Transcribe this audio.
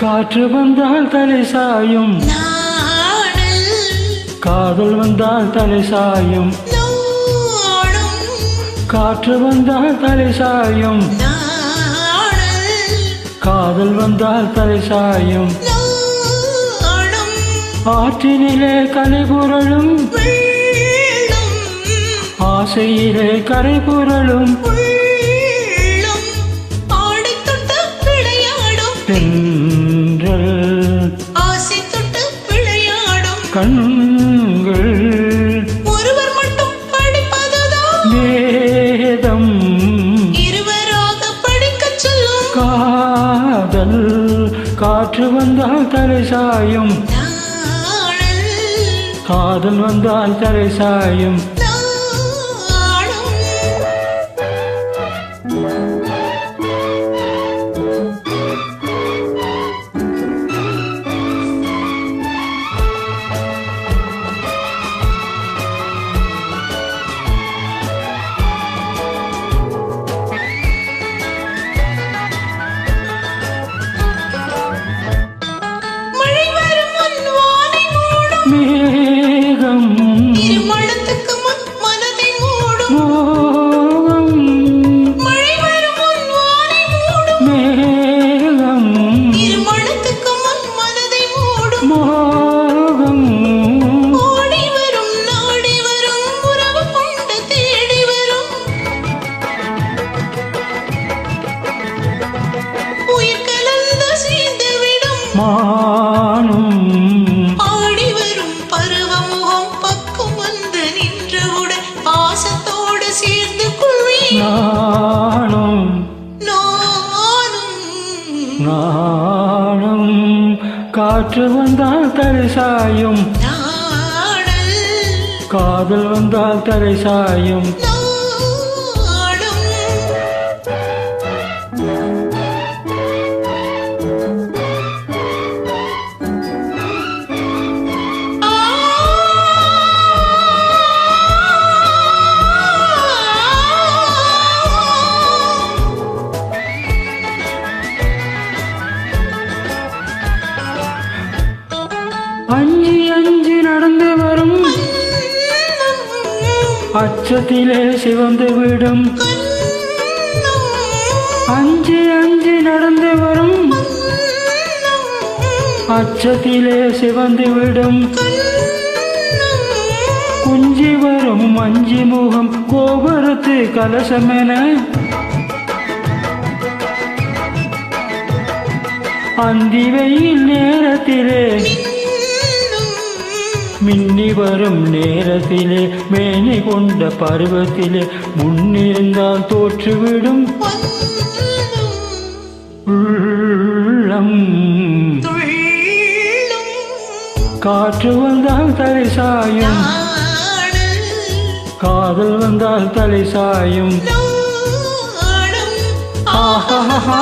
காற்று வந்தால் தலை சாயும், காதல் வந்தால் தலை சாயும். காற்று வந்தால் தலை சாயும், காதல் வந்தால் தலை சாயும். ஆற்றினிலே கலை புரளும், ஆசையிலே கரை புரளும். தென்றல் ஆசை தொட்டு விளையாடும் கண்கள் ஒருவர் மட்டும் படிப்பதுதான் வேதம், இருவராக படிக்கச் சொல்லும் காதல். காற்று வந்தால் தலை சாயும், காதல் வந்தால் தலை சாயும். மேகம் திருமணத்துக்கு முன் மனதை மூடும், மோகம் மழை வரும் முன் வானை மூடும். மேகம் திருமணத்துக்கு முன் மனதை மூடும், மோகம் ஓடி வரும் நாடி வரும் உறவு கொண்டு தேடி வரும். உயிர் கலந்து சேர்ந்து விடும் மானும் ஆடி வரும் பருவமுகம் பக்கம் வந்து நின்றவுடன் பாசத்தோடு சேர்ந்து கொள்வேன் நானும் நானும். நானும். காற்று வந்தால் தலை சாயும், நாடல் காதல் வந்தால் தலை சாயும். நாடும் அஞ்சி அஞ்சி நடந்து வரும், அச்சத்திலே சிவந்து விடும். அஞ்சி அஞ்சி நடந்து வரும், அச்சத்திலே சிவந்து விடும். குஞ்சி வரும் மஞ்சி முகம் கோபுரத்து கலசமென, அந்தி வெயில் நேரத்திலே மின்னி வரும் நேரத்திலே மேனி கொண்ட பருவத்திலே முன்னிருந்தால் தோற்றுவிடும் உள்ளம். காற்று வந்தால் தலை சாயும், காதல் வந்தால் தலை சாயும். ஆஹா